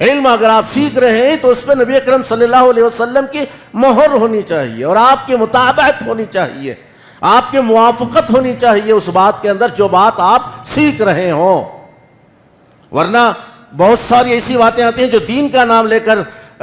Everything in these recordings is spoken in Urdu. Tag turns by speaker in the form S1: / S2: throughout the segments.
S1: علم اگر آپ سیکھ رہے ہیں تو اس پہ نبی اکرم صلی اللہ علیہ وسلم کی مہر ہونی چاہیے اور آپ کی مطابقت ہونی چاہیے، آپ کی موافقت ہونی چاہیے اس بات کے اندر جو بات آپ سیکھ رہے ہوں. ورنہ بہت ساری ایسی باتیں آتی ہیں جو دین کا نام لے کر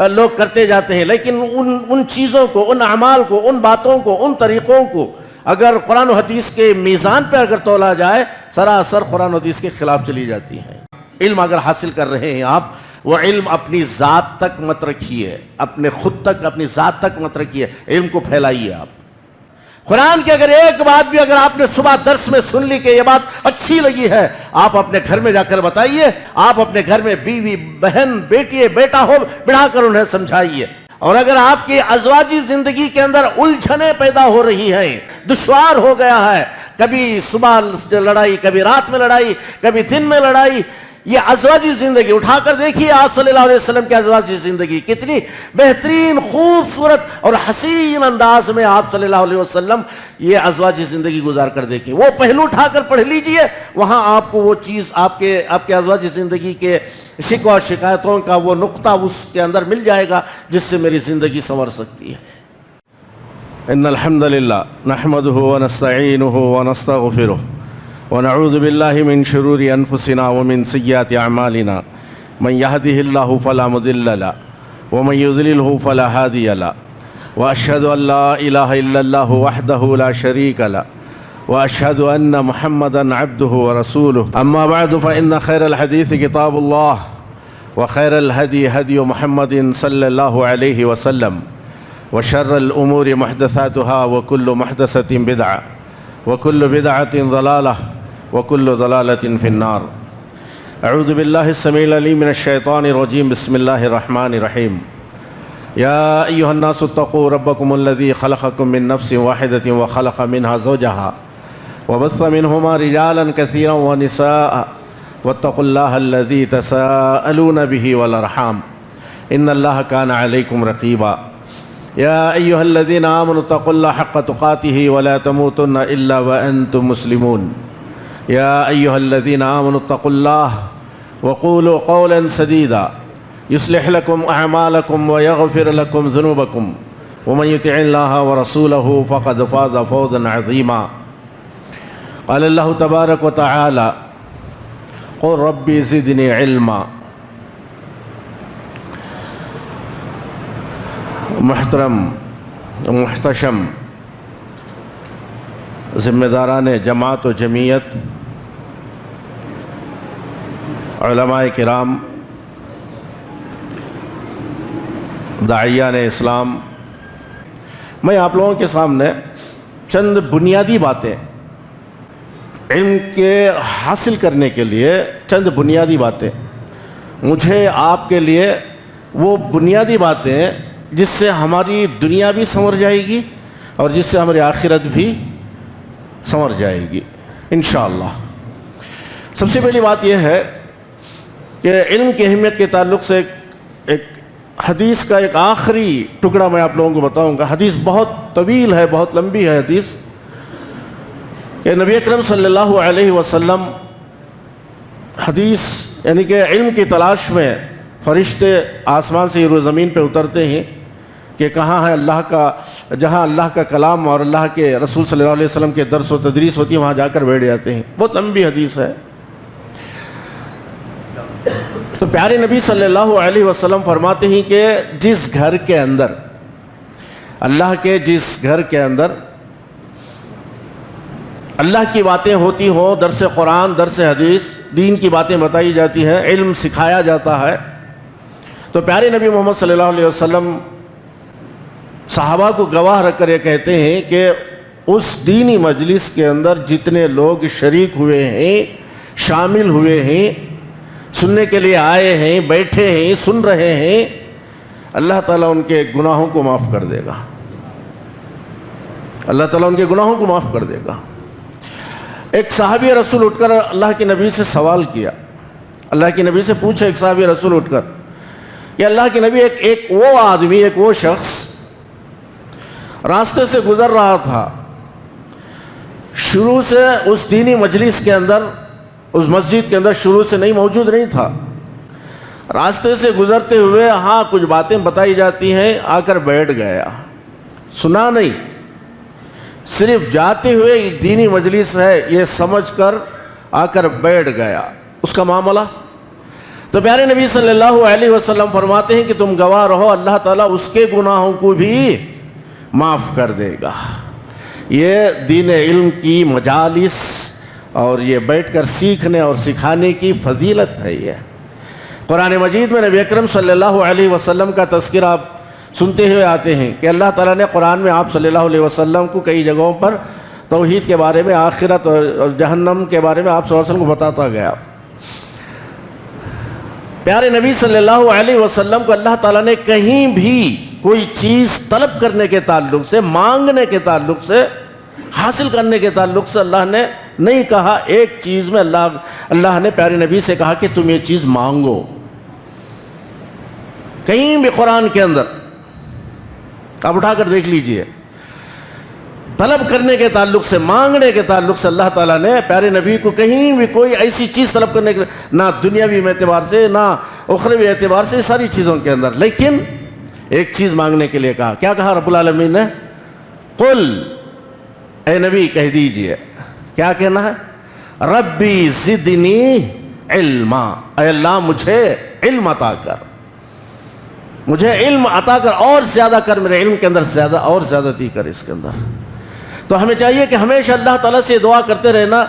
S1: لوگ کرتے جاتے ہیں، لیکن ان چیزوں کو، ان اعمال کو، ان باتوں کو، ان طریقوں کو اگر قرآن و حدیث کے میزان پہ اگر تولا جائے سراسر قرآن و حدیث کے خلاف چلی جاتی ہیں. علم اگر حاصل کر رہے ہیں آپ، وہ علم اپنی ذات تک مت رکھیے، اپنے خود تک، اپنی ذات تک مت رکھیے، علم کو پھیلائیے. آپ قرآن کی اگر ایک بات بھی اگر آپ نے صبح درس میں سن لی کہ یہ بات اچھی لگی ہے، آپ اپنے گھر میں جا کر بتائیے، آپ اپنے گھر میں بیوی، بہن، بیٹی، بیٹا ہو، بڑھا کر انہیں سمجھائیے. اور اگر آپ کی ازواجی زندگی کے اندر الجھنیں پیدا ہو رہی ہیں، دشوار ہو گیا ہے، کبھی صبح لڑائی، کبھی رات میں لڑائی، کبھی دن میں لڑائی، یہ ازواجی زندگی اٹھا کر دیکھیے آپ صلی اللہ علیہ وسلم کی ازواجی زندگی کتنی بہترین، خوبصورت اور حسین انداز میں آپ صلی اللہ علیہ وسلم یہ ازواجی زندگی گزار کر دیکھیں. وہ پہلو اٹھا کر پڑھ لیجئے، وہاں آپ کو وہ چیز آپ کے ازواجی زندگی کے شکوہ شکایتوں کا وہ نقطہ اس کے اندر مل جائے گا جس سے میری زندگی سنور سکتی ہے. ان الحمد للہ نحمده ونستعینه ونستغفره ونعوذ باللہ من شرور انفسنا ومن سیئات اعمالنا من يهده الله فلا مضل له ومن يضلله فلا هادي له واشهد ان لا اله الا الله وحده لا شريك له واشهد ان محمدا عبده ورسوله. اما بعد فان خير الحديث كتاب الله وخير الهدي هدي محمد صلى الله عليه وسلم وشر الامور محدثاتها وكل محدثة بدعة وكل بدعة ضلالة وكل ضلالة في النار. اعوذ بالله السميع العليم من الشيطان الرجيم. بسم الله الرحمن الرحيم. يا ايها الناس اتقوا ربكم الذي خلقكم من نفس واحدة وخلق منها زوجها وبث منهما رجالا كثيرا ونساء واتقوا الله الذي تساءلون به والارحام ان الله كان عليكم رقيبا. يا ايها الذين آمنوا اتقوا الله حق تقاته ولا تموتن الا وانتم مسلمون. يا أيها الذين آمنوا اتقوا الله وقولوا قولا سديدا يصلح لكم أعمالكم ويغفر لكم ذنوبكم ومن يطع الله ورسوله فقد فاز فوزا عظيما. قال الله تبارك وتعالى قل ربي زدني علما. محترم محتشم ذمہ داران جماعت و جمعیت، علماء کرام، داعیان اسلام، میں آپ لوگوں کے سامنے چند بنیادی باتیں علم کے حاصل کرنے کے لیے، چند بنیادی باتیں مجھے آپ کے لیے وہ بنیادی باتیں جس سے ہماری دنیا بھی سنور جائے گی اور جس سے ہماری آخرت بھی سنور جائے گی انشاءاللہ. سب سے پہلی بات یہ ہے کہ علم کی اہمیت کے تعلق سے ایک حدیث کا ایک آخری ٹکڑا میں آپ لوگوں کو بتاؤں گا. حدیث بہت طویل ہے، بہت لمبی ہے حدیث، کہ نبی اکرم صلی اللہ علیہ وسلم حدیث یعنی کہ علم کی تلاش میں فرشتے آسمان سے روز زمین پہ اترتے ہیں کہ کہاں ہے اللہ کا، جہاں اللہ کا کلام اور اللہ کے رسول صلی اللہ علیہ وسلم کے درس و تدریس ہوتی ہے وہاں جا کر بیٹھ جاتے ہیں. بہت لمبی حدیث ہے. تو پیارے نبی صلی اللہ علیہ وسلم فرماتے ہیں کہ جس گھر کے اندر، اللہ کے جس گھر کے اندر اللہ کی باتیں ہوتی ہوں، درس قرآن، درس حدیث، دین کی باتیں بتائی جاتی ہیں، علم سکھایا جاتا ہے، تو پیارے نبی محمد صلی اللہ علیہ وسلم صحابہ کو گواہ رکھ کر یہ کہتے ہیں کہ اس دینی مجلس کے اندر جتنے لوگ شریک ہوئے ہیں، شامل ہوئے ہیں، سننے کے لیے آئے ہیں، بیٹھے ہیں، سن رہے ہیں، اللہ تعالیٰ ان کے گناہوں کو معاف کر دے گا. اللہ تعالیٰ ان کے گناہوں کو معاف کر دے گا. ایک صحابی رسول اٹھ کر اللہ کے نبی سے سوال کیا، اللہ کے نبی سے پوچھا ایک صحابی رسول اٹھ کر کہ اللہ کے نبی ایک وہ آدمی، ایک وہ شخص راستے سے گزر رہا تھا، شروع سے اس دینی مجلس کے اندر، اس مسجد کے اندر شروع سے موجود نہیں تھا، راستے سے گزرتے ہوئے ہاں کچھ باتیں بتائی جاتی ہیں، آ کر بیٹھ گیا، سنا نہیں، صرف جاتے ہوئے ایک دینی مجلس ہے یہ سمجھ کر آ کر بیٹھ گیا، اس کا معاملہ؟ تو پیارے نبی صلی اللہ علیہ وسلم فرماتے ہیں کہ تم گواہ رہو، اللہ تعالیٰ اس کے گناہوں کو بھی معاف کر دے گا۔ یہ دین علم کی مجالس اور یہ بیٹھ کر سیکھنے اور سکھانے کی فضیلت ہے۔ یہ قرآن مجید میں نبی اکرم صلی اللہ علیہ وسلم کا تذکرہ آپ سنتے ہوئے آتے ہیں کہ اللہ تعالیٰ نے قرآن میں آپ صلی اللہ علیہ وسلم کو کئی جگہوں پر توحید کے بارے میں، آخرت اور جہنم کے بارے میں آپ صلی اللہ علیہ وسلم کو بتاتا گیا۔ پیارے نبی صلی اللہ علیہ وسلم کو اللہ تعالیٰ نے کہیں بھی کوئی چیز طلب کرنے کے تعلق سے، مانگنے کے تعلق سے، حاصل کرنے کے تعلق سے اللہ نے نہیں کہا۔ ایک چیز میں اللہ نے پیارے نبی سے کہا کہ تم یہ چیز مانگو۔ کہیں بھی قرآن کے اندر آپ اٹھا کر دیکھ لیجئے، طلب کرنے کے تعلق سے، مانگنے کے تعلق سے اللہ تعالیٰ نے پیارے نبی کو کہیں بھی کوئی ایسی چیز طلب کرنے کے، نہ دنیاوی اعتبار سے نہ اخروی اعتبار سے، ساری چیزوں کے اندر، لیکن ایک چیز مانگنے کے لیے کہا۔ کیا کہا رب العالمین نے؟ قل، اے نبی کہہ دیجئے، کیا کہنا ہے؟ ربی زدنی علما، اے اللہ مجھے علم عطا کر، مجھے علم عطا کر، اور زیادہ کر، میرے علم کے اندر زیادہ اور زیادتی کر اس کے اندر۔ تو ہمیں چاہیے کہ ہمیشہ اللہ تعالیٰ سے دعا کرتے رہنا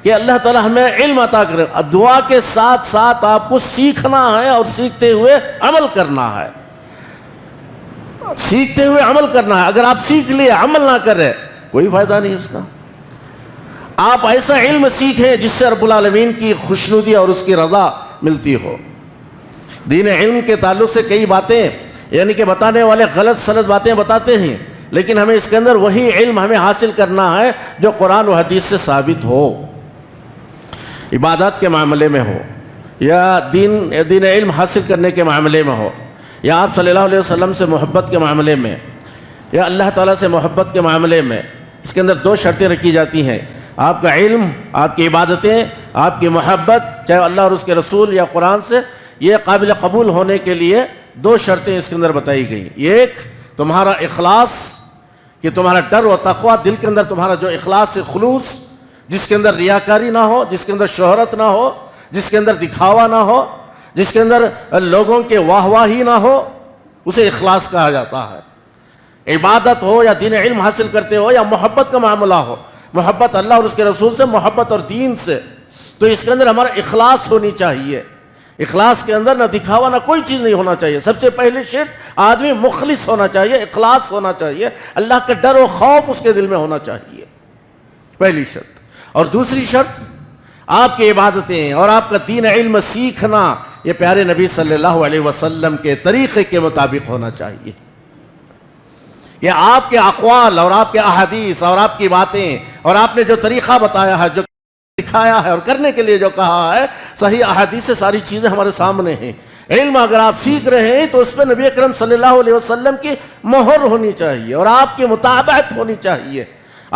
S1: کہ اللہ تعالیٰ ہمیں علم عطا کرے۔ دعا کے ساتھ ساتھ آپ کو سیکھنا ہے اور سیکھتے ہوئے عمل کرنا ہے، سیکھتے ہوئے عمل کرنا ہے۔ اگر آپ سیکھ لیے عمل نہ کرے کوئی فائدہ نہیں اس کا۔ آپ ایسا علم سیکھیں جس سے رب العالمین کی خوشنودی اور اس کی رضا ملتی ہو۔ دین علم کے تعلق سے کئی باتیں یعنی کہ بتانے والے غلط سلط باتیں بتاتے ہیں، لیکن ہمیں اس کے اندر وہی علم ہمیں حاصل کرنا ہے جو قرآن و حدیث سے ثابت ہو، عبادات کے معاملے میں ہو، یا دین علم حاصل کرنے کے معاملے میں ہو، یا آپ صلی اللہ علیہ وسلم سے محبت کے معاملے میں، یا اللہ تعالیٰ سے محبت کے معاملے میں۔ اس کے اندر دو شرطیں رکھی جاتی ہیں، آپ کا علم، آپ کی عبادتیں، آپ کی محبت چاہے اللہ اور اس کے رسول یا قرآن سے، یہ قابل قبول ہونے کے لیے دو شرطیں اس کے اندر بتائی گئی۔ ایک تمہارا اخلاص، کہ تمہارا ڈر و تقوی، دل کے اندر تمہارا جو اخلاص سے خلوص، جس کے اندر ریاکاری نہ ہو، جس کے اندر شہرت نہ ہو، جس کے اندر دکھاوا نہ ہو، جس کے اندر لوگوں کے واہ واہی نہ ہو، اسے اخلاص کہا جاتا ہے۔ عبادت ہو یا دین علم حاصل کرتے ہو یا محبت کا معاملہ ہو، محبت اللہ اور اس کے رسول سے، محبت اور دین سے، تو اس کے اندر ہمارا اخلاص ہونی چاہیے۔ اخلاص کے اندر نہ دکھاوا نہ کوئی چیز نہیں ہونا چاہیے۔ سب سے پہلی شرط آدمی مخلص ہونا چاہیے، اخلاص ہونا چاہیے، اللہ کا ڈر و خوف اس کے دل میں ہونا چاہیے، پہلی شرط۔ اور دوسری شرط آپ کی عبادتیں اور آپ کا دین علم سیکھنا یہ پیارے نبی صلی اللہ علیہ وسلم کے طریقے کے مطابق ہونا چاہیے۔ یہ آپ کے اقوال اور آپ کے احادیث اور آپ کی باتیں اور آپ نے جو طریقہ بتایا ہے، جو دکھایا ہے اور کرنے کے لیے جو کہا ہے، صحیح احادیث سے ساری چیزیں ہمارے سامنے ہیں۔ علم اگر آپ سیکھ رہے ہیں تو اس پہ نبی اکرم صلی اللہ علیہ وسلم کی مہر ہونی چاہیے اور آپ کی مطابعت ہونی چاہیے،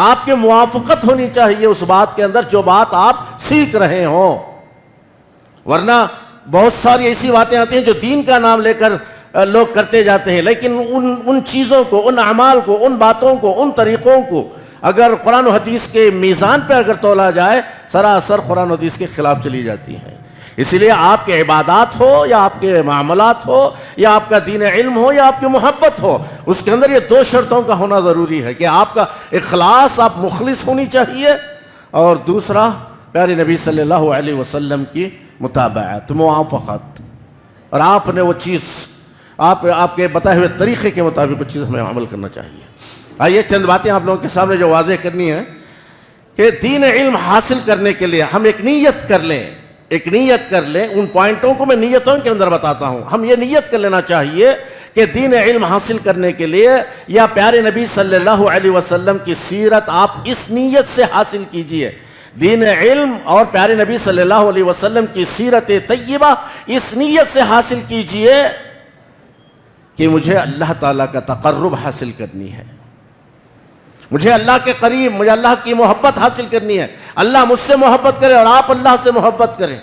S1: آپ کی موافقت ہونی چاہیے اس بات کے اندر جو بات آپ سیکھ رہے ہوں۔ ورنہ بہت ساری ایسی باتیں آتی ہیں جو دین کا نام لے کر لوگ کرتے جاتے ہیں، لیکن ان چیزوں کو، ان اعمال کو، ان باتوں کو، ان طریقوں کو اگر قرآن و حدیث کے میزان پہ اگر تولا جائے، سراسر قرآن و حدیث کے خلاف چلی جاتی ہیں۔ اسی لیے آپ کے عبادات ہو یا آپ کے معاملات ہو یا آپ کا دین علم ہو یا آپ کی محبت ہو، اس کے اندر یہ دو شرطوں کا ہونا ضروری ہے کہ آپ کا اخلاص، آپ مخلص ہونی چاہیے، اور دوسرا پیارے نبی صلی اللہ علیہ وسلم کی متابعت، موافقت، اور آپ نے وہ چیز آپ کے بتائے ہوئے طریقے کے مطابق وہ چیز ہمیں عمل کرنا چاہیے۔ آئیے چند باتیں آپ لوگوں کے سامنے جو واضح کرنی ہے کہ دین علم حاصل کرنے کے لیے ہم ایک نیت کر لیں، ان پوائنٹوں کو میں نیتوں کے اندر بتاتا ہوں۔ ہم یہ نیت کر لینا چاہیے کہ دین علم حاصل کرنے کے لیے یا پیارے نبی صلی اللہ علیہ وسلم کی سیرت آپ اس نیت سے حاصل کیجئے، دین علم اور پیارے نبی صلی اللہ علیہ وسلم کی سیرت طیبہ اس نیت سے حاصل کیجئے کہ مجھے اللہ تعالیٰ کا تقرب حاصل کرنی ہے، مجھے اللہ کے قریب، مجھے اللہ کی محبت حاصل کرنی ہے، اللہ مجھ سے محبت کرے اور آپ اللہ سے محبت کریں۔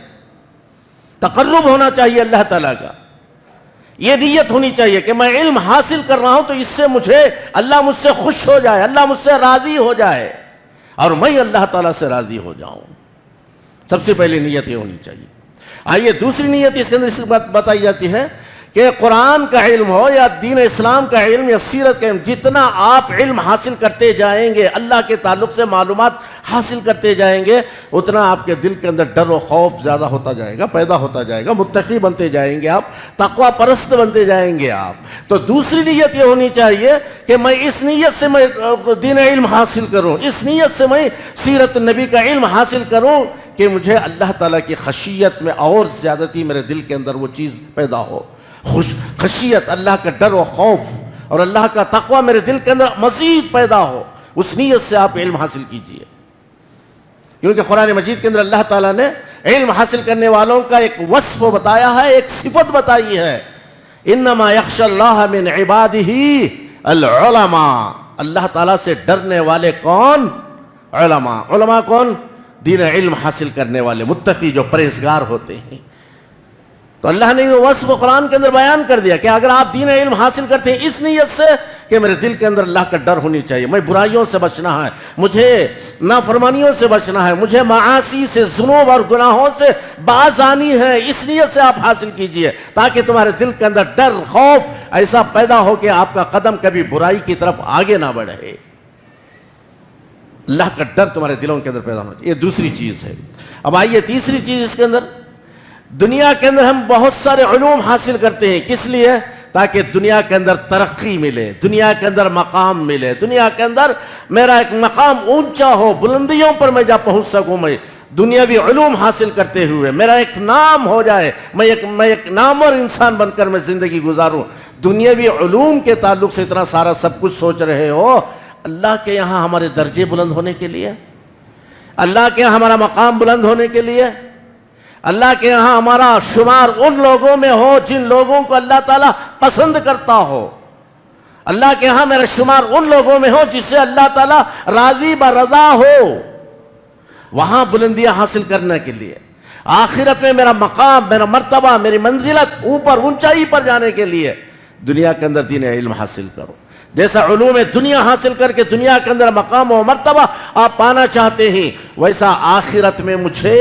S1: تقرب ہونا چاہیے اللہ تعالیٰ کا. یہ نیت ہونی چاہیے کہ میں علم حاصل کر رہا ہوں تو اس سے مجھے اللہ مجھ سے خوش ہو جائے, اللہ مجھ سے راضی ہو جائے اور میں اللہ تعالیٰ سے راضی ہو جاؤں. سب سے پہلی نیت یہ ہونی چاہیے. آئیے دوسری نیت اس کے اندر اس بات بتائی جاتی ہے کہ قرآن کا علم ہو یا دین اسلام کا علم یا سیرت کا علم, جتنا آپ علم حاصل کرتے جائیں گے, اللہ کے تعلق سے معلومات حاصل کرتے جائیں گے, اتنا آپ کے دل کے اندر ڈر و خوف زیادہ ہوتا جائے گا, پیدا ہوتا جائے گا, متقی بنتے جائیں گے آپ, تقوی پرست بنتے جائیں گے آپ. تو دوسری نیت یہ ہونی چاہیے کہ میں اس نیت سے میں دین علم حاصل کروں, اس نیت سے میں سیرت نبی کا علم حاصل کروں کہ مجھے اللہ تعالیٰ کی خشیت میں اور زیادتی میرے دل کے اندر وہ چیز پیدا ہو, خشیت, اللہ کا ڈر و خوف اور اللہ کا تقوی میرے دل کے اندر مزید پیدا ہو. اس نیت سے آپ علم حاصل کیجئے, کیونکہ قرآن مجید کے اندر اللہ تعالیٰ نے علم حاصل کرنے والوں کا ایک وصف بتایا ہے, ایک صفت بتائی ہے, انما یخشی اللہ من عبادہ العلماء. اللہ تعالیٰ سے ڈرنے والے کون؟ علماء. علماء کون؟ دین علم حاصل کرنے والے متقی جو پرہیزگار ہوتے ہیں. تو اللہ نے یہ وصف قرآن کے اندر بیان کر دیا کہ اگر آپ دین علم حاصل کرتے ہیں اس نیت سے کہ میرے دل کے اندر اللہ کا ڈر ہونی چاہیے, میں برائیوں سے بچنا ہے, مجھے نافرمانیوں سے بچنا ہے, مجھے معاصی سے, ذنوب اور گناہوں سے باز آنی ہے, اس نیت سے آپ حاصل کیجئے تاکہ تمہارے دل کے اندر ڈر, خوف ایسا پیدا ہو کہ آپ کا قدم کبھی برائی کی طرف آگے نہ بڑھے. اللہ کا ڈر تمہارے دلوں کے اندر پیدا ہونا چاہیے. یہ دوسری چیز ہے. اب آئیے تیسری چیز اس کے اندر, دنیا کے اندر ہم بہت سارے علوم حاصل کرتے ہیں, کس لیے؟ تاکہ دنیا کے اندر ترقی ملے, دنیا کے اندر مقام ملے, دنیا کے اندر میرا ایک مقام اونچا ہو, بلندیوں پر میں جا پہنچ سکوں, میں دنیاوی علوم حاصل کرتے ہوئے میرا ایک نام ہو جائے, میں ایک نامور انسان بن کر میں زندگی گزاروں. دنیاوی علوم کے تعلق سے اتنا سارا سب کچھ سوچ رہے ہو, اللہ کے یہاں ہمارے درجے بلند ہونے کے لیے, اللہ کے یہاں ہمارا مقام بلند ہونے کے لیے, اللہ کے یہاں ہمارا شمار ان لوگوں میں ہو جن لوگوں کو اللہ تعالیٰ پسند کرتا ہو, اللہ کے یہاں میرا شمار ان لوگوں میں ہو جس سے اللہ تعالیٰ راضی برضا ہو, وہاں بلندیاں حاصل کرنے کے لیے, آخرت میں میرا مقام, میرا مرتبہ, میری منزلت اوپر اونچائی پر جانے کے لیے دنیا کے اندر دین علم حاصل کرو. جیسا علوم دنیا حاصل کر کے دنیا کے اندر مقام و مرتبہ آپ پانا چاہتے ہیں, ویسا آخرت میں مجھے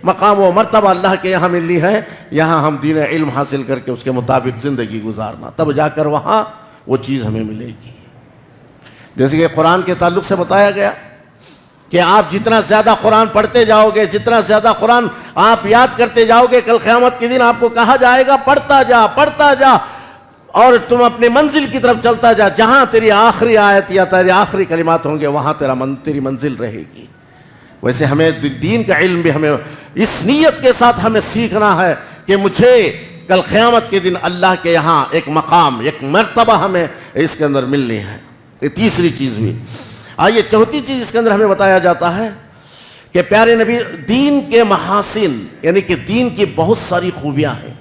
S1: مقام و مرتبہ اللہ کے یہاں ملنی ہے, یہاں ہم دین علم حاصل کر کے اس کے مطابق زندگی گزارنا, تب جا کر وہاں وہ چیز ہمیں ملے گی. جیسے کہ قرآن کے تعلق سے بتایا گیا کہ آپ جتنا زیادہ قرآن پڑھتے جاؤ گے, جتنا زیادہ قرآن آپ یاد کرتے جاؤ گے, کل قیامت کے دن آپ کو کہا جائے گا پڑھتا جا اور تم اپنی منزل کی طرف چلتا جا, جہاں تیری آخری آیت یا تیری آخری کلمات ہوں گے وہاں تیری منزل رہے گی. ویسے ہمیں دین کا علم بھی ہمیں اس نیت کے ساتھ ہمیں سیکھنا ہے کہ مجھے کل قیامت کے دن اللہ کے یہاں ایک مقام, ایک مرتبہ ہمیں اس کے اندر ملنی ہے. یہ تیسری چیز بھی. آئیے چوتھی چیز اس کے اندر ہمیں بتایا جاتا ہے کہ پیارے نبی, دین کے محاسن, یعنی کہ دین کی بہت ساری خوبیاں ہیں,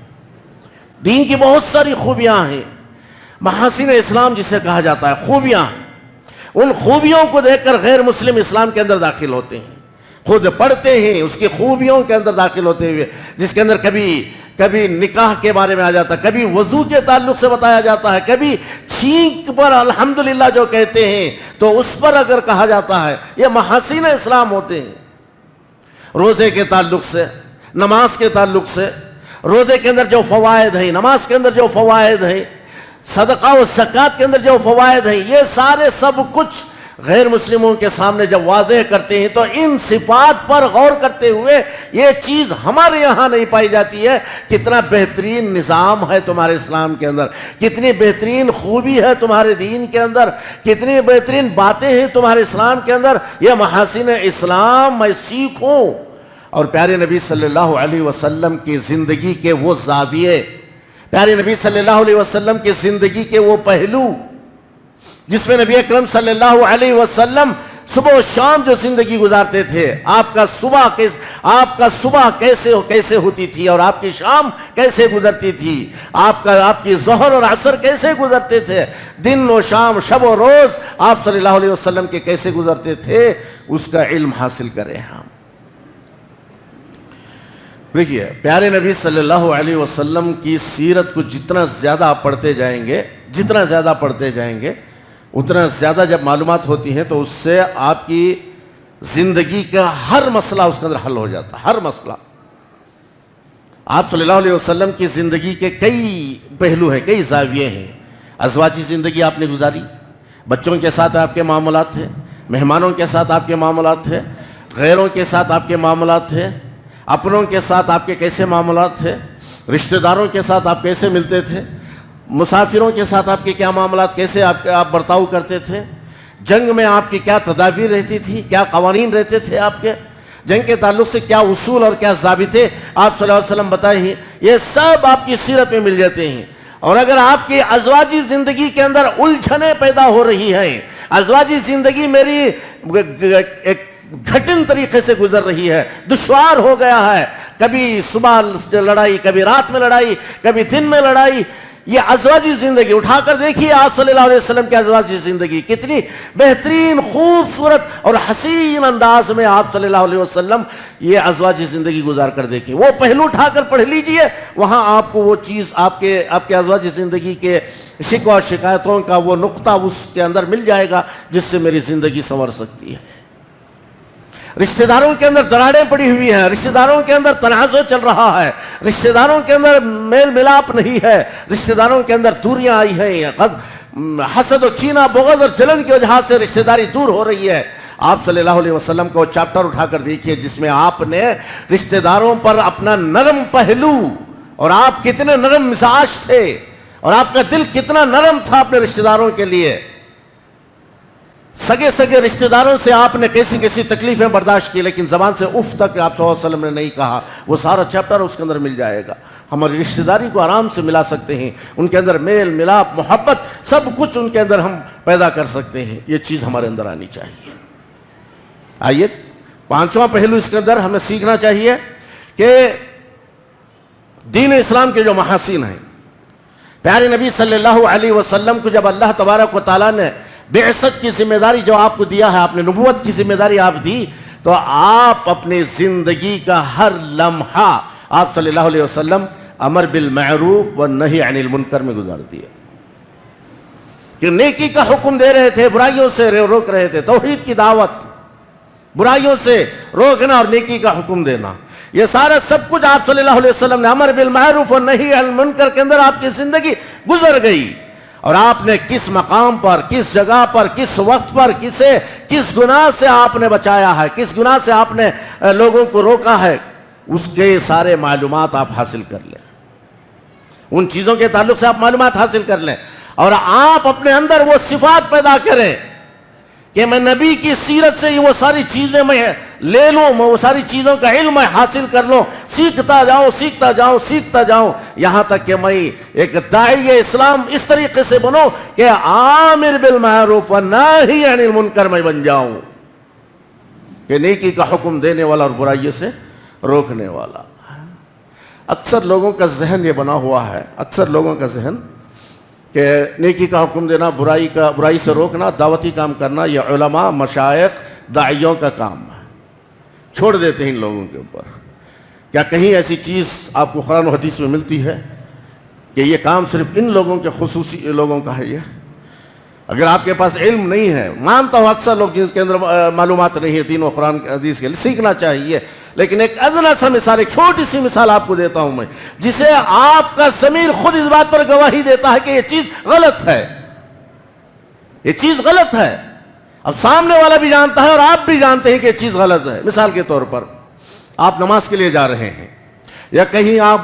S1: دین کی بہت ساری خوبیاں ہیں, محاسن اسلام جسے کہا جاتا ہے, خوبیاں ہیں. ان خوبیوں کو دیکھ کر غیر مسلم اسلام کے اندر داخل ہوتے ہیں, خود پڑھتے ہیں, اس کی خوبیوں کے اندر داخل ہوتے ہوئے, جس کے اندر کبھی نکاح کے بارے میں آ جاتا ہے, کبھی وضو کے تعلق سے بتایا جاتا ہے, کبھی چھینک پر الحمدللہ جو کہتے ہیں تو اس پر اگر کہا جاتا ہے. یہ محاسن اسلام ہوتے ہیں. روزے کے تعلق سے, نماز کے تعلق سے, روزے کے اندر جو فوائد ہیں, نماز کے اندر جو فوائد ہیں, صدقہ و زکوٰۃ کے اندر جو فوائد ہیں, یہ سارے سب کچھ غیر مسلموں کے سامنے جب واضح کرتے ہیں تو ان صفات پر غور کرتے ہوئے یہ چیز ہمارے یہاں نہیں پائی جاتی ہے. کتنا بہترین نظام ہے تمہارے اسلام کے اندر, کتنی بہترین خوبی ہے تمہارے دین کے اندر, کتنی بہترین باتیں ہیں تمہارے اسلام کے اندر. یہ محاسن اسلام میں سیکھوں. اور پیارے نبی صلی اللہ علیہ وسلم کی زندگی کے وہ زاویے, پیارے نبی صلی اللہ علیہ وسلم کی زندگی کے وہ پہلو جس میں نبی اکرم صلی اللہ علیہ وسلم صبح و شام جو زندگی گزارتے تھے, آپ کا صبح کیسے ہوتی تھی اور آپ کی شام کیسے گزرتی تھی, آپ کی ظہر اور عصر کیسے گزرتے تھے, دن و شام, شب و روز آپ صلی اللہ علیہ وسلم کے کیسے گزرتے تھے, اس کا علم حاصل کریں ہم. دیکھیے پیارے نبی صلی اللہ علیہ وسلم کی سیرت کو جتنا زیادہ آپ پڑھتے جائیں گے، جتنا زیادہ پڑھتے جائیں گے، اتنا زیادہ جب معلومات ہوتی ہیں تو اس سے آپ کی زندگی کا ہر مسئلہ اس کے اندر حل ہو جاتا ہے، ہر مسئلہ۔ آپ صلی اللہ علیہ وسلم کی زندگی کے کئی پہلو ہیں، کئی زاویے ہیں۔ ازواجی زندگی آپ نے گزاری، بچوں کے ساتھ آپ کے معاملات تھے، مہمانوں کے ساتھ آپ کے معاملات تھے، غیروں کے ساتھ آپ کے معاملات تھے، اپنوں کے ساتھ آپ کے کیسے معاملات تھے، رشتہ داروں کے ساتھ آپ کیسے ملتے تھے، مسافروں کے ساتھ آپ کے کیا معاملات، کیسے آپ برتاؤ کرتے تھے، جنگ میں آپ کی کیا تدابیر رہتی تھی، کیا قوانین رہتے تھے آپ کے، جنگ کے تعلق سے کیا اصول اور کیا ضابطے آپ صلی اللہ علیہ وسلم بتائے ہیں، یہ سب آپ کی سیرت میں مل جاتے ہیں۔ اور اگر آپ کی ازواجی زندگی کے اندر الجھنیں پیدا ہو رہی ہیں، ازواجی زندگی میری ایک گھٹن طریقے سے گزر رہی ہے، دشوار ہو گیا ہے، کبھی صبح لڑائی، کبھی رات میں لڑائی، کبھی دن میں لڑائی، یہ ازواجی زندگی اٹھا کر دیکھیے آپ صلی اللہ علیہ وسلم کی ازواجی زندگی کتنی بہترین، خوبصورت اور حسین انداز میں آپ صلی اللہ علیہ وسلم یہ ازواجی زندگی گزار کر دیکھیے۔ وہ پہلو اٹھا کر پڑھ لیجئے، وہاں آپ کو وہ چیز آپ کے ازواجی زندگی کے شکوہ اور شکایتوں کا وہ نقطہ اس کے اندر مل جائے گا جس سے میری زندگی سنور سکتی ہے۔ رشتہ داروں کے اندر دراڑیں پڑی ہوئی ہیں، رشتہ داروں کے اندر تنازع چل رہا ہے، رشتہ داروں کے اندر میل ملاپ نہیں ہے، رشتہ داروں کے اندر دوریاں آئی ہیں، حسد و کینہ، بغض اور جلن کی وجہ سے رشتہ داری دور ہو رہی ہے۔ آپ صلی اللہ علیہ وسلم کو چیپٹر اٹھا کر دیکھیے جس میں آپ نے رشتہ داروں پر اپنا نرم پہلو، اور آپ کتنے نرم مزاج تھے اور آپ کا دل کتنا نرم تھا اپنے رشتہ داروں کے لیے، سگے رشتہ داروں سے آپ نے کیسی کیسی تکلیفیں برداشت کی، لیکن زبان سے اف تک آپ صلی اللہ علیہ وسلم نے نہیں کہا۔ وہ سارا چیپٹر اس کے اندر مل جائے گا۔ ہماری رشتہ داری کو آرام سے ملا سکتے ہیں، ان کے اندر میل ملاپ، محبت، سب کچھ ان کے اندر ہم پیدا کر سکتے ہیں۔ یہ چیز ہمارے اندر آنی چاہیے۔ آئیے پانچواں پہلو اس کے اندر ہمیں سیکھنا چاہیے کہ دین اسلام کے جو محاسن ہیں، پیارے نبی صلی اللہ علیہ وسلم کو جب اللہ تبارک و تعالیٰ نے بعثت کی ذمہ داری جو آپ کو دیا ہے، آپ نے نبوت کی ذمہ داری آپ دی، تو آپ اپنی زندگی کا ہر لمحہ آپ صلی اللہ علیہ وسلم امر بالمعروف والنہی عن المنکر میں گزار دیے، کہ نیکی کا حکم دے رہے تھے، برائیوں سے روک رہے تھے، توحید کی دعوت، برائیوں سے روکنا اور نیکی کا حکم دینا، یہ سارا سب کچھ آپ صلی اللہ علیہ وسلم نے امر بالمعروف والنہی عن المنکر کے اندر آپ کی زندگی گزر گئی۔ اور آپ نے کس مقام پر، کس جگہ پر، کس وقت پر، کس گناہ سے آپ نے بچایا ہے، کس گناہ سے آپ نے لوگوں کو روکا ہے، اس کے سارے معلومات آپ حاصل کر لیں، ان چیزوں کے تعلق سے آپ معلومات حاصل کر لیں، اور آپ اپنے اندر وہ صفات پیدا کریں کہ میں نبی کی سیرت سے وہ ساری چیزیں میں لے لوں، میں وہ ساری چیزوں کا علم میں حاصل کر لوں، سیکھتا جاؤں یہاں تک کہ میں ایک داعی اسلام اس طریقے سے بنوں کہ آمر بالمعروف والناہی عن المنکر میں بن جاؤں، کہ نیکی کا حکم دینے والا اور برائیوں سے روکنے والا۔ اکثر لوگوں کا ذہن یہ بنا ہوا ہے، اکثر لوگوں کا ذہن کہ نیکی کا حکم دینا، برائی سے روکنا، دعوتی کام کرنا، یہ علماء، مشائخ، داعیوں کا کام ہے، چھوڑ دیتے ہیں ان لوگوں کے اوپر۔ کیا کہیں ایسی چیز آپ کو قرآن و حدیث میں ملتی ہے کہ یہ کام صرف ان لوگوں کے خصوصی لوگوں کا ہے؟ یہ اگر آپ کے پاس علم نہیں ہے، مانتا ہوں اکثر لوگ جن کے اندر معلومات نہیں ہے دین و قرآن حدیث کے لیے، سیکھنا چاہیے، لیکن ایک ادنا سا مثال، ایک چھوٹی سی مثال آپ کو دیتا ہوں میں، جسے آپ کا ضمیر خود اس بات پر گواہی دیتا ہے کہ یہ چیز غلط ہے، یہ چیز غلط ہے، اب سامنے والا بھی جانتا ہے اور آپ بھی جانتے ہیں کہ یہ چیز غلط ہے۔ مثال کے طور پر آپ نماز کے لیے جا رہے ہیں، یا کہیں آپ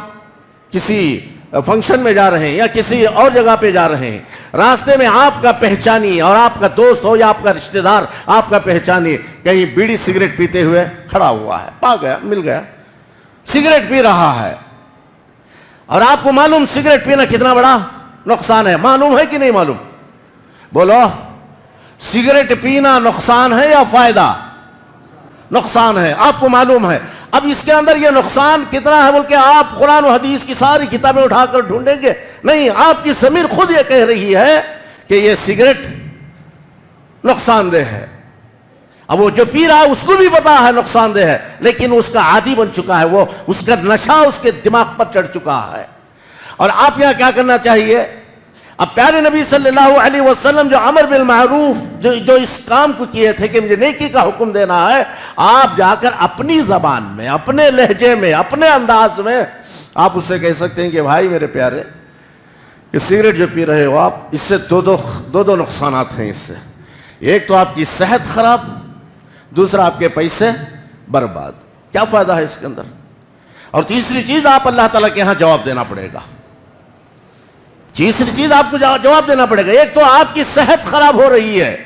S1: کسی فنکشن میں جا رہے ہیں، یا کسی اور جگہ پہ جا رہے ہیں، راستے میں آپ کا پہچانی اور آپ کا دوست ہو یا آپ کا رشتہ دار آپ کا پہچانی کہیں بیڑی سگریٹ پیتے ہوئے کھڑا ہوا ہے، پا گیا، مل گیا، سگریٹ پی رہا ہے، اور آپ کو معلوم سگریٹ پینا کتنا بڑا نقصان ہے، معلوم ہے کہ نہیں معلوم؟ بولو، سگریٹ پینا نقصان ہے یا فائدہ؟ نقصان ہے، آپ کو معلوم ہے۔ اب اس کے اندر یہ نقصان کتنا ہے بول کے آپ قرآن و حدیث کی ساری کتابیں اٹھا کر ڈھونڈیں گے؟ نہیں، آپ کی ضمیر خود یہ کہہ رہی ہے کہ یہ سگریٹ نقصان دہ ہے۔ اب وہ جو پی رہا ہے اس کو بھی پتا ہے نقصان دہ ہے، لیکن اس کا عادی بن چکا ہے، وہ اس کا نشہ اس کے دماغ پر چڑھ چکا ہے۔ اور آپ یہاں کیا کرنا چاہیے؟ اب پیارے نبی صلی اللہ علیہ وسلم جو امر بالمعروف جو اس کام کو کیے تھے کہ مجھے نیکی کا حکم دینا ہے، آپ جا کر اپنی زبان میں، اپنے لہجے میں، اپنے انداز میں آپ اس سے کہہ سکتے ہیں کہ بھائی میرے پیارے، یہ سگریٹ جو پی رہے ہو آپ، اس سے دو نقصانات ہیں اس سے۔ ایک تو آپ کی صحت خراب، دوسرا آپ کے پیسے برباد۔ کیا فائدہ ہے اس کے اندر؟ اور تیسری چیز آپ اللہ تعالیٰ کے ہاں جواب دینا پڑے گا۔ تیسری چیز آپ کو جواب دینا پڑے گا۔ ایک تو آپ کی صحت خراب ہو رہی ہے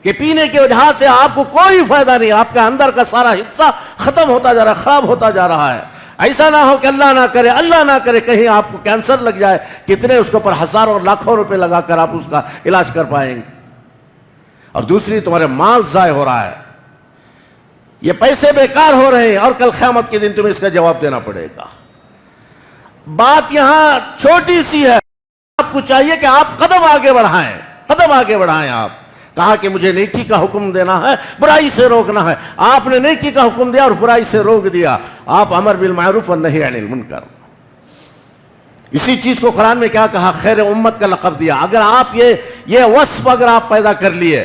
S1: کہ پینے کی وجہ سے آپ کو کوئی فائدہ نہیں، آپ کا اندر کا سارا حصہ ختم ہوتا جا رہا ہے، خراب ہوتا جا رہا ہے۔ ایسا نہ ہو کہ اللہ نہ کرے کہیں آپ کو کینسر لگ جائے، کتنے اس کے اوپر ہزاروں اور لاکھوں روپے لگا کر آپ اس کا علاج کر پائیں گے۔ اور دوسری، تمہارے مال ضائع ہو رہا ہے، یہ پیسے بیکار ہو رہے ہیں، اور کل قیامت کے دن تمہیں اس کا جواب دینا پڑے گا۔ بات یہاں چھوٹی سی ہے، آپ کو چاہیے کہ آپ قدم آگے بڑھائیں۔ آپ کہا کہ مجھے نیکی کا حکم دینا ہے، برائی سے روکنا ہے، آپ نے نیکی کا حکم دیا اور برائی سے روک دیا۔ آپ امر بالمعروف والنہی عن المنکر، اسی چیز کو قرآن میں کیا کہا؟ خیر امت کا لقب دیا۔ اگر آپ یہ وصف اگر آپ پیدا کر لیے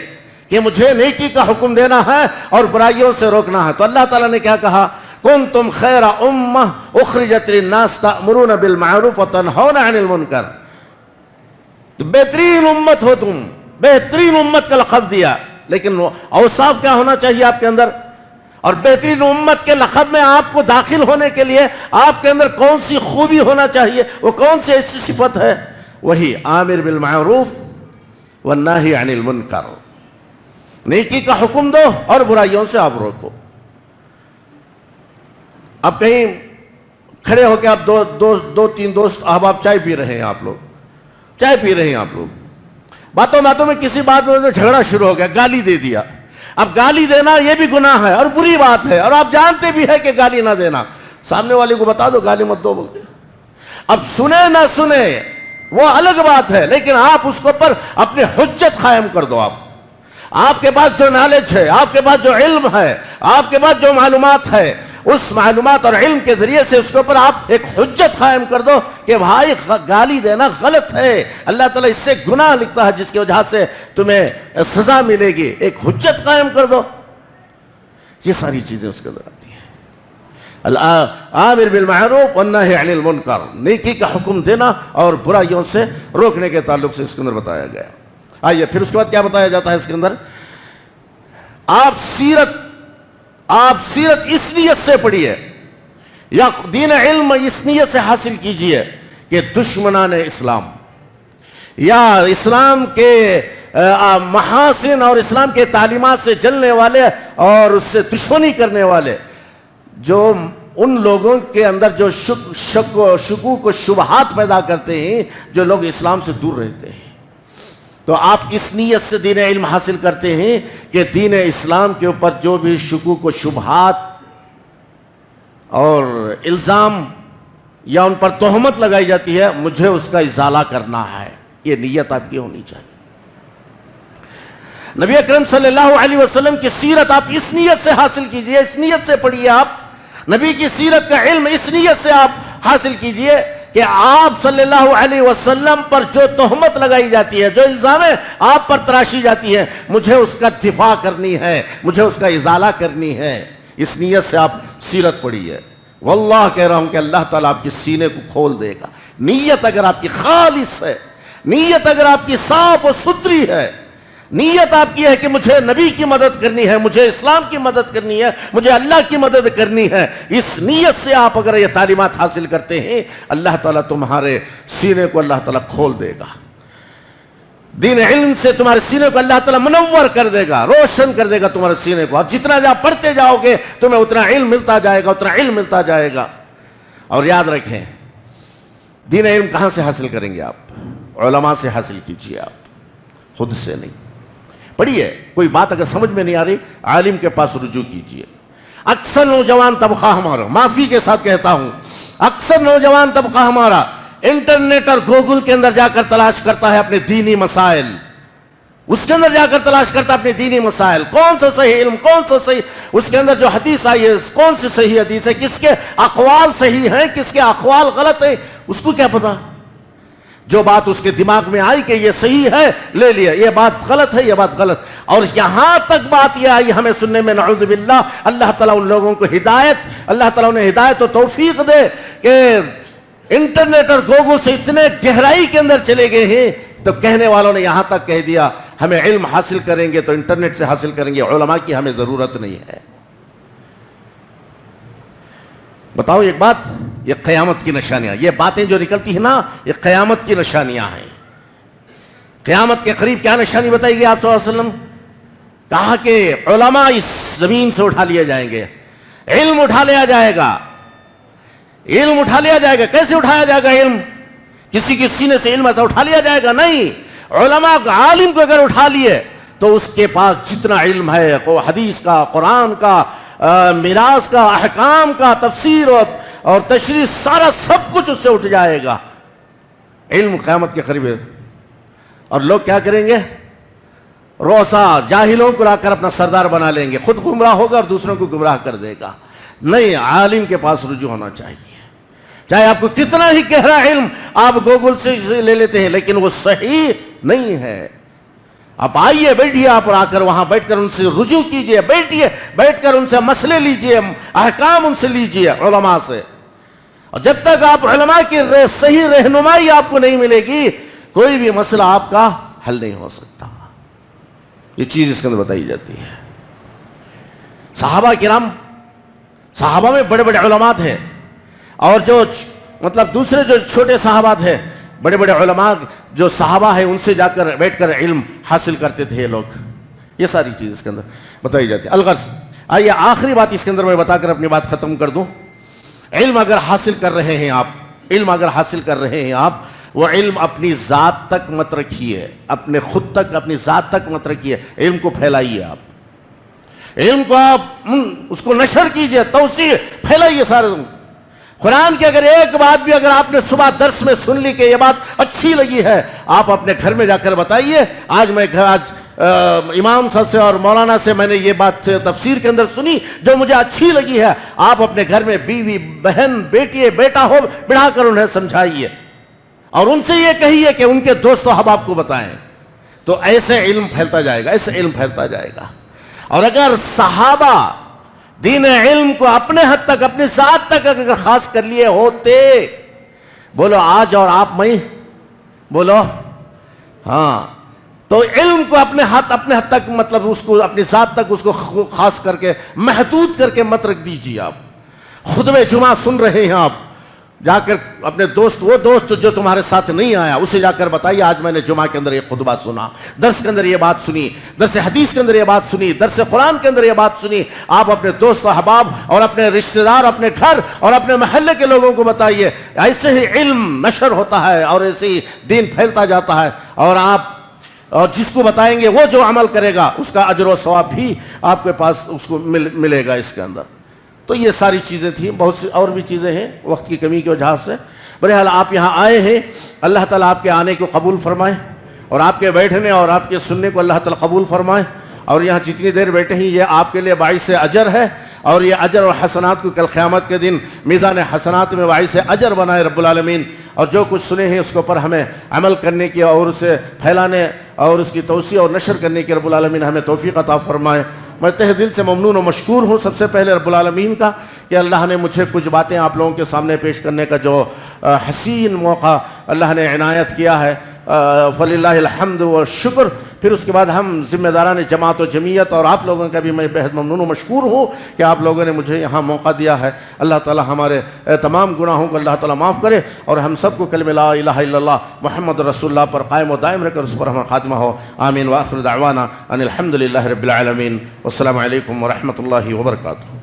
S1: کہ مجھے نیکی کا حکم دینا ہے اور برائیوں سے روکنا ہے، تو اللہ تعالیٰ نے کیا کہا؟ کنتم خیر امہ اخرجت للناس تأمرون بالمعروف وتنہون عن المنکر، بہترین امت ہو تم، بہترین امت کا لقب دیا۔ لیکن اوصاف کیا ہونا چاہیے آپ کے اندر؟ اور بہترین امت کے لقب میں آپ کو داخل ہونے کے لیے آپ کے اندر کون سی خوبی ہونا چاہیے؟ وہ کون سی ایسی صفت ہے؟ وہی آمر بالمعروف والنہی عن المنکر، نیکی کا حکم دو اور برائیوں سے آپ روکو۔ اب کہیں کھڑے ہو کے آپ دو تین دوست احباب چائے پی رہے ہیں، آپ لوگ باتوں میں کسی بات میں جھگڑا شروع ہو گیا، گالی دے دیا۔ اب گالی دینا یہ بھی گناہ ہے اور بری بات ہے، اور آپ جانتے بھی ہے کہ گالی نہ دینا، سامنے والے کو بتا دو گالی مت دو بولتے۔ اب سنے نہ سنے وہ الگ بات ہے، لیکن آپ اس کو پر اپنے حجت قائم کر دو۔ آپ کے پاس جو نالج ہے، آپ کے پاس جو علم ہے، آپ کے پاس جو معلومات ہے، اس معلومات اور علم کے ذریعے سے اس کے اوپر آپ ایک حجت قائم کر دو کہ بھائی گالی دینا غلط ہے، اللہ تعالیٰ اس سے گناہ لکھتا ہے جس کی وجہ سے تمہیں سزا ملے گی۔ ایک حجت قائم کر دو، یہ ساری چیزیں اس کے اندر آتی ہیں۔ آمر بالمعروف والنہی عن المنکر، نیکی کا حکم دینا اور برائیوں سے روکنے کے تعلق سے اس کے اندر بتایا گیا۔ آئیے پھر اس کے بعد کیا بتایا جاتا ہے اس کے اندر؟ آپ سیرت اس نیت سے پڑھیے، یا دین علم اس نیت سے حاصل کیجئے کہ دشمنان اسلام یا اسلام کے محاسن اور اسلام کے تعلیمات سے جلنے والے اور اس سے دشمنی کرنے والے، جو ان لوگوں کے اندر جو شک و شکوک و شبہات پیدا کرتے ہیں، جو لوگ اسلام سے دور رہتے ہیں، تو آپ اس نیت سے دین علم حاصل کرتے ہیں کہ دین اسلام کے اوپر جو بھی شکوک و شبہات اور الزام یا ان پر تہمت لگائی جاتی ہے، مجھے اس کا ازالہ کرنا ہے۔ یہ نیت آپ کی ہونی چاہیے۔ نبی اکرم صلی اللہ علیہ وسلم کی سیرت آپ اس نیت سے حاصل کیجئے، اس نیت سے پڑھیے۔ آپ نبی کی سیرت کا علم اس نیت سے آپ حاصل کیجئے کہ آپ صلی اللہ علیہ وسلم پر جو تہمت لگائی جاتی ہے، جو الزامیں آپ پر تراشی جاتی ہیں، مجھے اس کا دفاع کرنی ہے، مجھے اس کا ازالہ کرنی ہے۔ اس نیت سے آپ سیرت پڑھیے۔ واللہ کہہ رہا ہوں کہ اللہ تعالیٰ آپ کے سینے کو کھول دے گا۔ نیت اگر آپ کی خالص ہے، نیت اگر آپ کی صاف و ستھری ہے، نیت آپ کی ہے کہ مجھے نبی کی مدد کرنی ہے، مجھے اسلام کی مدد کرنی ہے، مجھے اللہ کی مدد کرنی ہے، اس نیت سے آپ اگر یہ تعلیمات حاصل کرتے ہیں، اللہ تعالیٰ تمہارے سینے کو اللہ تعالیٰ کھول دے گا۔ دین علم سے تمہارے سینے کو اللہ تعالیٰ منور کر دے گا، روشن کر دے گا تمہارے سینے کو۔ آپ جتنا پڑھتے جاؤ گے تمہیں اتنا علم ملتا جائے گا، اتنا علم ملتا جائے گا۔ اور یاد رکھیں، دین علم کہاں سے حاصل کریں گے؟ آپ علماء سے حاصل کیجیے، آپ خود سے نہیں۔ پڑھیے، کوئی بات اگر سمجھ میں نہیں آ رہی، عالم کے پاس رجوع کیجیے۔ اکثر نوجوان طبقہ ہمارا، معافی کے ساتھ کہتا ہوں، اکثر نوجوان طبقہ ہمارا انٹرنیٹ اور گوگل کے اندر جا کر تلاش کرتا ہے اپنے دینی مسائل، اس کے اندر جا کر تلاش کرتا اپنے دینی مسائل، کون سا صحیح علم، کون سا صحیح، اس کے اندر جو حدیث آئی ہے کون سی صحیح حدیث ہے، کس کے اقوال صحیح ہیں، کس کے اقوال غلط ہیں، اس کو کیا پتا؟ جو بات اس کے دماغ میں آئی کہ یہ صحیح ہے لے لیا، یہ بات غلط ہے، یہ بات غلط. اور یہاں تک بات یہ آئی ہمیں سننے میں، نعوذ باللہ، اللہ تعالیٰ ان لوگوں کو ہدایت، اللہ تعالیٰ انہیں ہدایت و توفیق دے کہ انٹرنیٹ اور گوگل سے اتنے گہرائی کے اندر چلے گئے ہیں. تو کہنے والوں نے یہاں تک کہہ دیا ہمیں علم حاصل کریں گے تو انٹرنیٹ سے حاصل کریں گے، علماء کی ہمیں ضرورت نہیں ہے. بتاؤ ایک بات، یہ قیامت کی نشانیاں، یہ باتیں جو نکلتی ہیں نا، یہ قیامت کی نشانیاں ہیں. قیامت کے قریب کیا نشانی بتائی گئی آپ صلی اللہ علیہ وسلم؟ کہا کہ علماء اس زمین سے اٹھا لیے جائیں گے، علم اٹھا لیا جائے گا. علم اٹھا لیا جائے گا. کیسے اٹھایا جائے گا علم؟ کسی کے سینے سے علم ایسا اٹھا لیا جائے گا؟ نہیں. علماء عالم کو اگر اٹھا لیے تو اس کے پاس جتنا علم ہے، حدیث کا، قرآن کا، میراث کا، احکام کا، تفسیر اور تشریح، سارا سب کچھ اس سے اٹھ جائے گا. علم قیامت کے قریب ہے. اور لوگ کیا کریں گے؟ روسا جاہلوں کو لا کر اپنا سردار بنا لیں گے، خود گمراہ ہوگا اور دوسروں کو گمراہ کر دے گا. نہیں، عالم کے پاس رجوع ہونا چاہیے. چاہے آپ کو کتنا ہی گہرا علم آپ گوگل سے لے لیتے ہیں، لیکن وہ صحیح نہیں ہے. آپ آئیے، بیٹھیے، آپ آ کر وہاں بیٹھ کر ان سے رجوع کیجئے، بیٹھیے، بیٹھ کر ان سے مسئلے لیجئے، احکام ان سے لیجئے علماء سے. اور جب تک آپ علماء کی صحیح رہنمائی آپ کو نہیں ملے گی، کوئی بھی مسئلہ آپ کا حل نہیں ہو سکتا. یہ چیز اس کے اندر بتائی جاتی ہے. صحابہ کرام، صحابہ میں بڑے بڑے علماء تھے، اور جو مطلب دوسرے جو چھوٹے صحابہ تھے، بڑے بڑے علماء جو صحابہ ہیں ان سے جا کر بیٹھ کر علم حاصل کرتے تھے یہ لوگ. یہ ساری چیز اس کے اندر بتائی جاتی ہے. الغرض، آئیے آخری بات اس کے اندر میں بتا کر اپنی بات ختم کر دوں. علم اگر حاصل کر رہے ہیں آپ، علم اگر حاصل کر رہے ہیں آپ، وہ علم اپنی ذات تک مت رکھیے، اپنے خود تک، اپنی ذات تک مت رکھیے. علم کو پھیلائیے. آپ علم کو آپ اس کو نشر کیجئے، توسیع پھیلائیے سارے. قرآن کی اگر ایک بات بھی اگر آپ نے صبح درس میں سن لی کہ یہ بات اچھی لگی ہے، آپ اپنے گھر میں جا کر بتائیے آج امام صاحب سے اور مولانا سے میں نے یہ بات تفسیر کے اندر سنی جو مجھے اچھی لگی ہے. آپ اپنے گھر میں بیوی، بہن، بیٹی، بیٹا ہو، بڑھا کر انہیں سمجھائیے اور ان سے یہ کہیے کہ ان کے دوست و احباب کو بتائیں. تو ایسے علم پھیلتا جائے گا، ایسے علم پھیلتا جائے گا. اور اگر صحابہ دین علم کو اپنے حد تک، اپنی ذات تک اگر خاص کر لیے ہوتے، بولو آج اور آپ میں، بولو ہاں، تو علم کو اپنے حد تک، مطلب اس کو اپنی ذات تک اس کو خاص کر کے محدود کر کے مت رکھ دیجیے. آپ خطبہ جمعہ سن رہے ہیں، آپ جا کر اپنے دوست، وہ دوست جو تمہارے ساتھ نہیں آیا، اسے جا کر بتائیے آج میں نے جمعہ کے اندر یہ خطبہ سنا، درس کے اندر یہ بات سنی، درس حدیث کے اندر یہ بات سنی، درس قرآن کے اندر یہ بات سنی. آپ اپنے دوست و احباب اور اپنے رشتہ دار، اپنے گھر اور اپنے محلے کے لوگوں کو بتائیے. ایسے ہی علم نشر ہوتا ہے اور ایسے ہی دین پھیلتا جاتا ہے. اور جس کو بتائیں گے وہ جو عمل کرے گا اس کا اجر و ثواب بھی آپ کے پاس اس کو ملے گا اس کے اندر. تو یہ ساری چیزیں تھیں، بہت سی اور بھی چیزیں ہیں وقت کی کمی کی وجہ سے. بہرحال آپ یہاں آئے ہیں، اللہ تعالیٰ آپ کے آنے کو قبول فرمائے اور آپ کے بیٹھنے اور آپ کے سننے کو اللہ تعالیٰ قبول فرمائے. اور یہاں جتنی دیر بیٹھے ہیں یہ آپ کے لیے باعث اجر ہے، اور یہ اجر اور حسنات کو کل قیامت کے دن میزان حسنات میں باعث اجر بنائے رب العالمین. اور جو کچھ سنے ہیں اس کے اوپر ہمیں عمل کرنے کی اور اسے پھیلانے اور اس کی توسیع اور نشر کرنے کی رب العالمین ہمیں توفیق عطا فرمائے. میں تہ دل سے ممنون و مشکور ہوں سب سے پہلے رب العالمین کا کہ اللہ نے مجھے کچھ باتیں آپ لوگوں کے سامنے پیش کرنے کا جو حسین موقع اللہ نے عنایت کیا ہے، فللہ الحمد و شکر. پھر اس کے بعد ہم ذمہ داران جماعت و جمعیت اور آپ لوگوں کا بھی میں بہت ممنون و مشکور ہوں کہ آپ لوگوں نے مجھے یہاں موقع دیا ہے. اللہ تعالی ہمارے تمام گناہوں کو اللہ تعالی معاف کرے اور ہم سب کو کلمہ لا الہ الا اللہ محمد رسول اللہ پر قائم و دائم رکھ کر اس پر ہمارا خاتمہ ہو. آمین. وآخر دعوانا ان الحمد للہ رب العالمین. والسلام علیکم ورحمۃ اللہ وبرکاتہ.